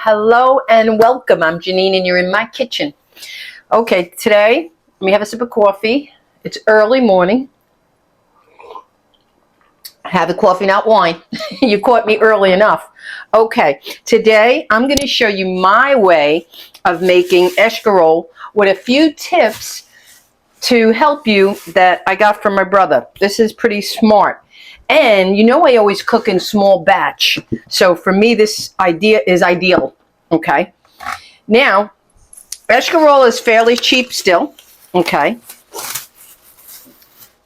Hello and welcome. I'm Janine and you're in my kitchen. Okay, today let me have a sip of coffee. It's early morning. Have a coffee, not wine. You caught me early enough. Okay, today I'm going to show you my way of making escarole with a few tips to help you that I got from my brother. This is pretty smart. And you know I always cook in small batch. So for me this idea is ideal. Okay. Now, escarole is fairly cheap still. Okay.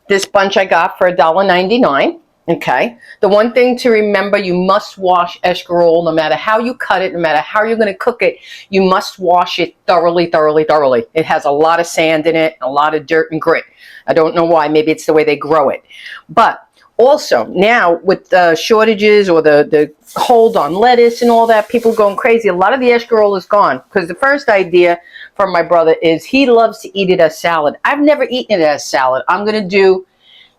This bunch I got for $1.99. Okay. The one thing to remember, you must wash escarole no matter how you cut it, no matter how you're going to cook it. You must wash it thoroughly, thoroughly, thoroughly. It has a lot of sand in it, a lot of dirt and grit. I don't know why. Maybe it's the way they grow it. But also, now with the shortages or the hold on lettuce and all that, people going crazy. A lot of the escarole is gone because the first idea from my brother is he loves to eat it as salad. I've never eaten it as salad. I'm going to do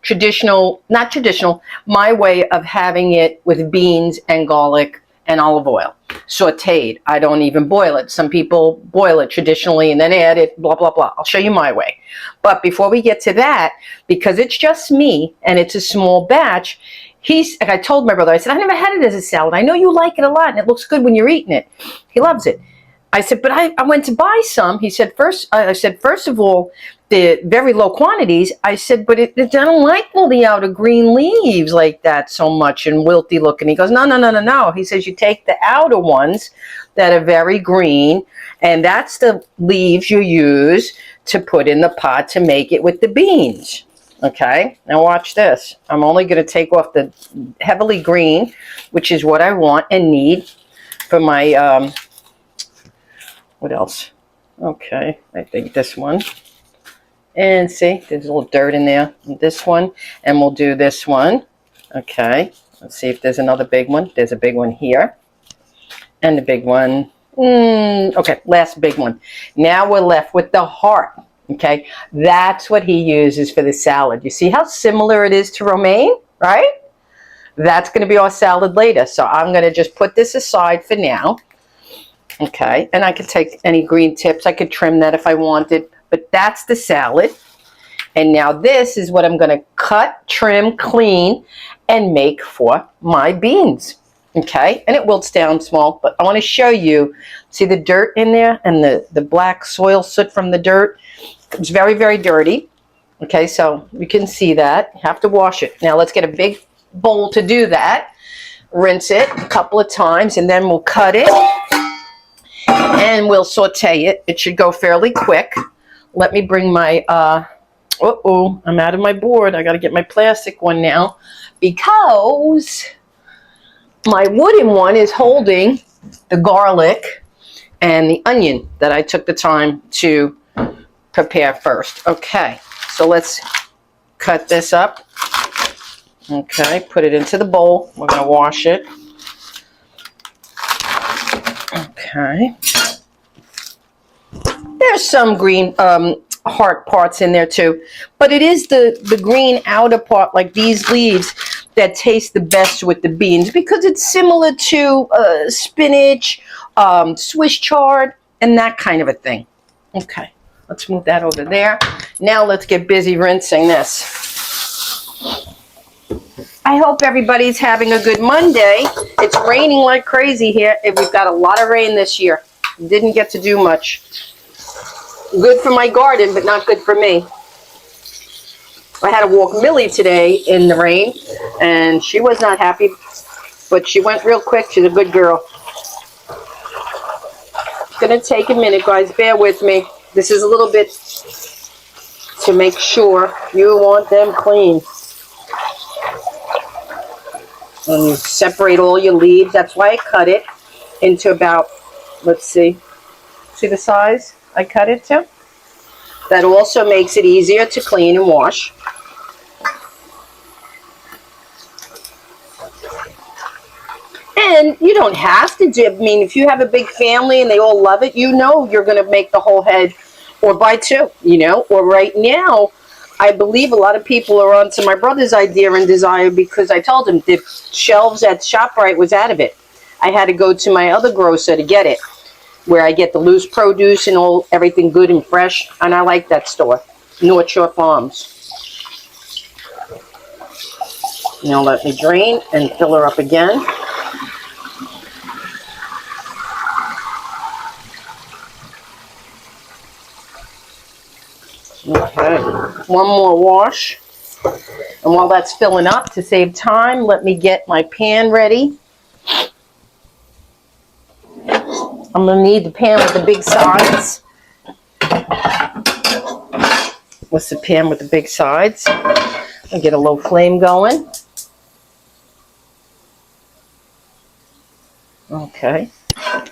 traditional, not traditional, my way of having it with beans and garlic and olive oil. Sauteed. I don't even boil it. Some people boil it traditionally and then add it, blah, blah, blah. I'll show you my way. But before we get to that, because it's just me and it's a small batch, I told my brother, I said, I never had it as a salad. I know you like it a lot and it looks good when you're eating it. He loves it. I said, but I went to buy some. He said, first of all, the very low quantities. I said, but I don't like all the outer green leaves like that so much and wilty looking. He goes, no. He says, you take the outer ones that are very green, and that's the leaves you use to put in the pot to make it with the beans. Okay, now watch this. I'm only going to take off the heavily green, which is what I want and need for my, what else? Okay, I think this one. And see, there's a little dirt in there. This one, and we'll do this one. Okay, let's see if there's another big one. There's a big one here. And the big one. Okay, last big one. Now we're left with the heart. Okay, that's what he uses for the salad. You see how similar it is to romaine, right? That's going to be our salad later. So I'm going to just put this aside for now. Okay, and I could take any green tips. I could trim that if I wanted. But that's the salad. And now this is what I'm going to cut, trim, clean, and make for my beans. Okay, and it wilts down small, but I want to show you, see the dirt in there and the black soil soot from the dirt? It's very, very dirty. Okay, so you can see that. You have to wash it. Now let's get a big bowl to do that. Rinse it a couple of times, and then we'll cut it, and we'll saute it. It should go fairly quick. Let me bring my, I'm out of my board. I got to get my plastic one now because my wooden one is holding the garlic and the onion that I took the time to prepare first. Okay, so let's cut this up. Okay, put it into the bowl. We're going to wash it. Okay. There's some green heart parts in there too, but it is the green outer part, like these leaves, that taste the best with the beans because it's similar to spinach, Swiss chard, and that kind of a thing. Okay, let's move that over there. Now let's get busy rinsing this. I hope everybody's having a good Monday. It's raining like crazy here, and we've got a lot of rain this year. Didn't get to do much. Good for my garden, but not good for me. I had to walk Millie today in the rain, and she was not happy, but she went real quick. She's a good girl. It's going to take a minute, guys. Bear with me. This is a little bit to make sure you want them clean. And you separate all your leaves. That's why I cut it into about, let's see the size I cut it to? That also makes it easier to clean and wash. And you don't have to do, I mean, if you have a big family and they all love it, you know you're going to make the whole head or buy two, you know. Or right now, I believe a lot of people are on to my brother's idea and desire because I told him the shelves at ShopRite was out of it. I had to go to my other grocer to get it, where I get the loose produce and everything good and fresh. And I like that store, North Shore Farms. Now let me drain and fill her up again. Okay, one more wash. And while that's filling up, to save time, let me get my pan ready. I'm going to need the pan with the big sides. What's the pan with the big sides? I'll get a low flame going. Okay. Let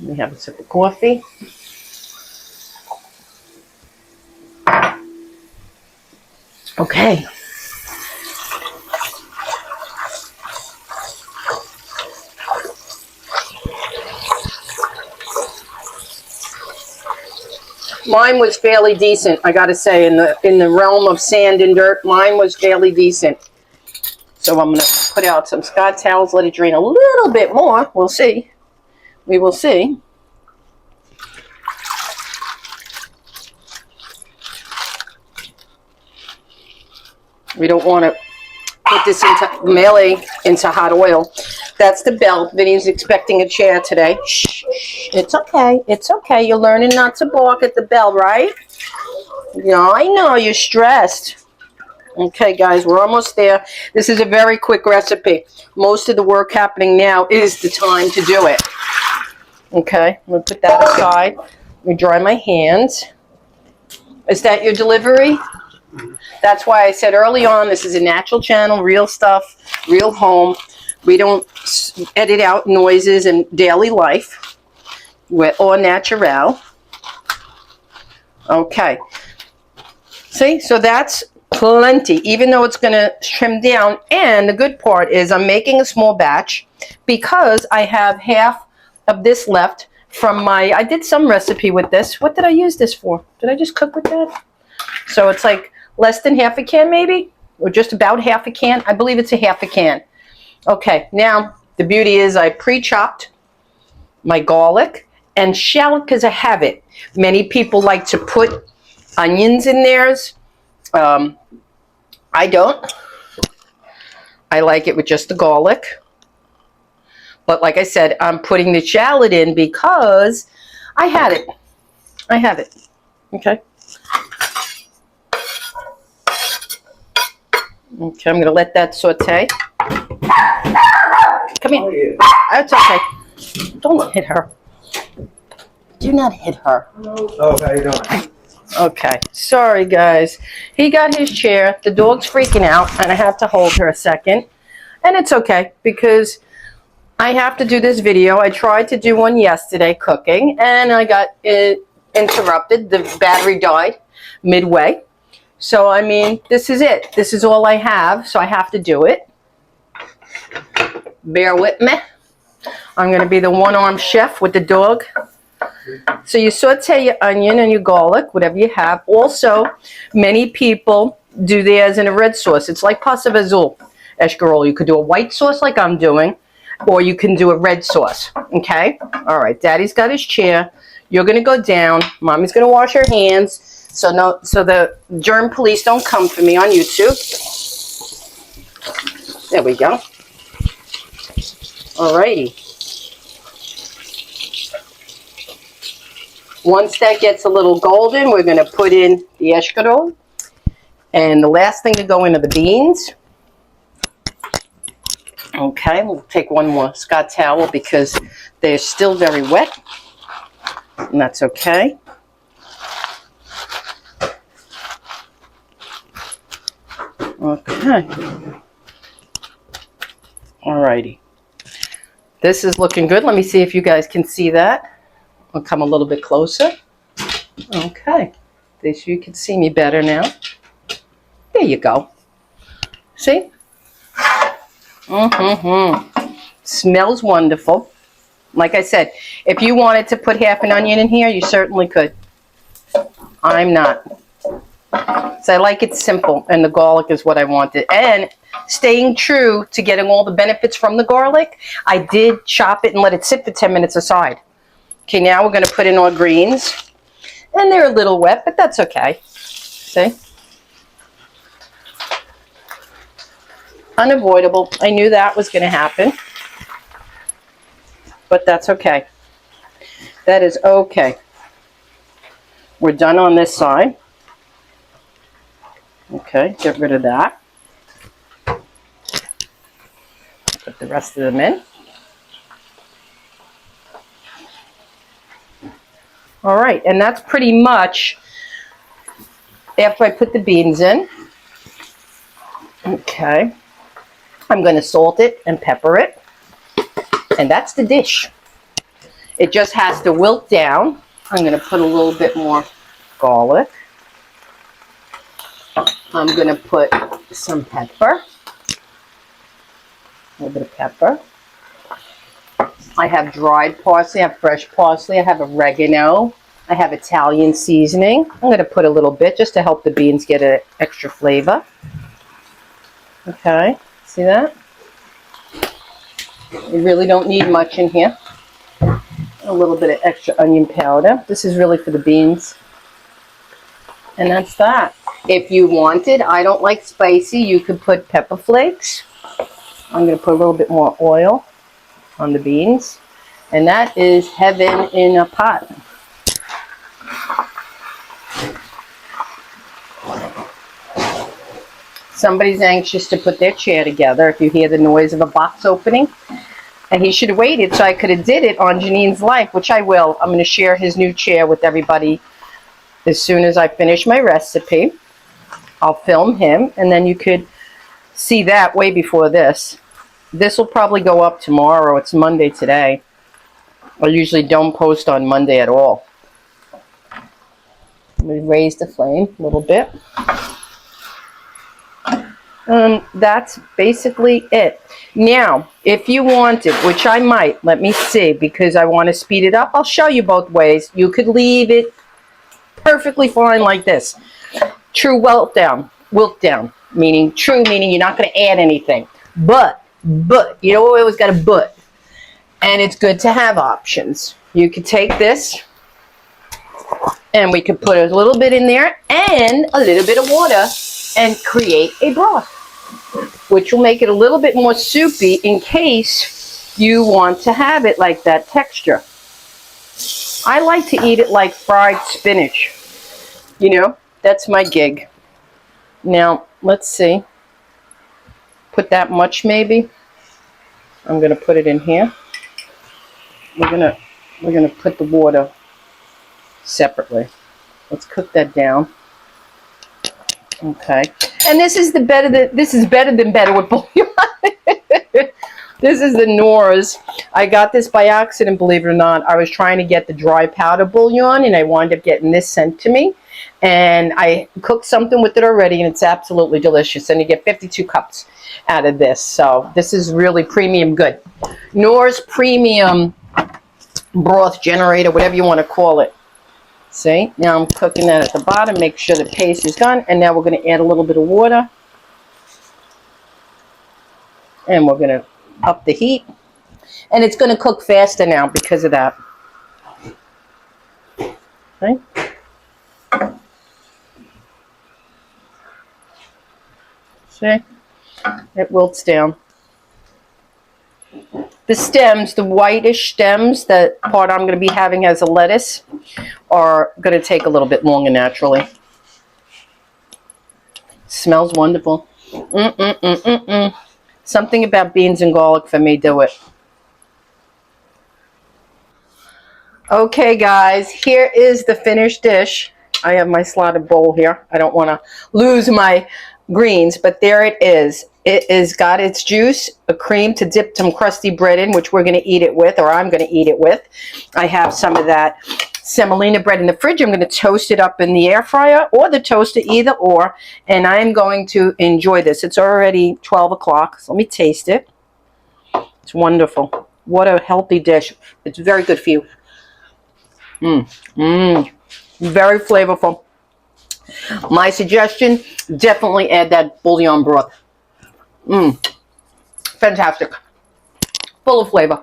me have a sip of coffee. Okay. Mine was fairly decent, I gotta say, in the realm of sand and dirt. Mine was fairly decent. So I'm gonna put out some Scott towels, let it drain a little bit more. We'll see. We will see. We don't want to put this melee into hot oil. That's the bell. Vinny's expecting a chair today. Shh, shh. It's okay. It's okay. You're learning not to bark at the bell, right? Yeah, I know. You're stressed. Okay, guys, we're almost there. This is a very quick recipe. Most of the work happening now is the time to do it. Okay, I'm going to put that aside. Let me dry my hands. Is that your delivery? That's why I said early on, this is a natural channel, real stuff, real home. We don't edit out noises and daily life. We're all natural. Okay. See, so that's plenty, even though it's going to trim down. And the good part is I'm making a small batch because I have half of this left from I did some recipe with this. What did I use this for? Did I just cook with that? So it's like less than half a can maybe, or just about half a can. I believe it's a half a can. Okay, now the beauty is I pre-chopped my garlic and shallot because I have it. Many people like to put onions in theirs. I don't. I like it with just the garlic. But like I said, I'm putting the shallot in because I had it. I have it. Okay. Okay, I'm going to let that saute. Come here. That's okay. Don't hit her. Do not hit her. Oh, how you doing? Okay. Sorry, guys. He got his chair. The dog's freaking out, and I have to hold her a second. And it's okay, because I have to do this video. I tried to do one yesterday, cooking, and I got interrupted. The battery died midway. So, I mean, this is it. This is all I have, so I have to do it. Bear with me. I'm going to be the one-armed chef with the dog. So you saute your onion and your garlic, whatever you have. Also, many people do theirs in a red sauce. It's like pasta vazul, escarole. You could do a white sauce like I'm doing, or you can do a red sauce, okay? All right, Daddy's got his chair. You're going to go down. Mommy's going to wash her hands. So the germ police don't come for me on YouTube. There we go. Alrighty. Once that gets a little golden, we're going to put in the escarole. And the last thing to go in are the beans. Okay, we'll take one more Scott towel because they're still very wet. And that's okay. Okay. Alrighty. This is looking good. Let me see if you guys can see that. I'll come a little bit closer. Okay. This you can see me better now. There you go. See? Smells wonderful. Like I said, if you wanted to put half an onion in here, you certainly could. I'm not. So I like it simple, and the garlic is what I wanted. And staying true to getting all the benefits from the garlic, I did chop it and let it sit for 10 minutes aside. Okay, now we're going to put in our greens. And they're a little wet, but that's okay. See? Unavoidable. I knew that was going to happen. But that's okay. That is okay. We're done on this side. Okay, get rid of that. Put the rest of them in. All right, and that's pretty much after I put the beans in. Okay, I'm going to salt it and pepper it. And that's the dish. It just has to wilt down. I'm going to put a little bit more garlic. I'm going to put some pepper. A little bit of pepper. I have dried parsley. I have fresh parsley. I have oregano. I have Italian seasoning. I'm going to put a little bit just to help the beans get an extra flavor. Okay, see that? You really don't need much in here. A little bit of extra onion powder. This is really for the beans. And that's that. If you wanted, I don't like spicy, you could put pepper flakes. I'm going to put a little bit more oil on the beans. And that is heaven in a pot. Somebody's anxious to put their chair together. If you hear the noise of a box opening. And he should have waited so I could have did it on Janine's life, which I will. I'm going to share his new chair with everybody as soon as I finish my recipe. I'll film him, and then you could see that way before this. This will probably go up tomorrow. It's Monday today. I usually don't post on Monday at all. Let me raise the flame a little bit. That's basically it. Now, if you wanted, which I might, let me see, because I want to speed it up, I'll show you both ways. You could leave it perfectly fine like this. True wilt down, meaning true, meaning you're not going to add anything. But, you know, we always got a but. And it's good to have options. You could take this, and we could put a little bit in there, and a little bit of water, and create a broth, which will make it a little bit more soupy in case you want to have it like that texture. I like to eat it like fried spinach. You know, that's my gig. Now, let's see. Put that much maybe. I'm going to put it in here. We're going to put the water separately. Let's cook that down. Okay. And this is better than better with bouillon. This is the Knorr's. I got this by accident, believe it or not. I was trying to get the dry powder bouillon, and I wound up getting this sent to me. And I cooked something with it already, and it's absolutely delicious. And you get 52 cups out of this. So this is really premium good. Knorr's premium broth generator, whatever you want to call it. See, now I'm cooking that at the bottom. Make sure the paste is done. And now we're going to add a little bit of water. And we're going to up the heat. And it's going to cook faster now because of that. Okay. See, it wilts down. The stems, the whitish stems, that part I'm going to be having as a lettuce, are going to take a little bit longer naturally. Smells wonderful. Something about beans and garlic for me, do it. Okay, guys, here is the finished dish. I have my slotted bowl here. I don't want to lose my greens, but there it is. It has got its juice, a cream to dip some crusty bread in, which we're going to eat it with, or I'm going to eat it with. I have some of that semolina bread in the fridge. I'm going to toast it up in the air fryer or the toaster, either or, and I'm going to enjoy this. It's already 12 o'clock, so let me taste it. It's wonderful. What a healthy dish. It's very good for you. Very flavorful. My suggestion, definitely add that bouillon broth. Fantastic. Full of flavor.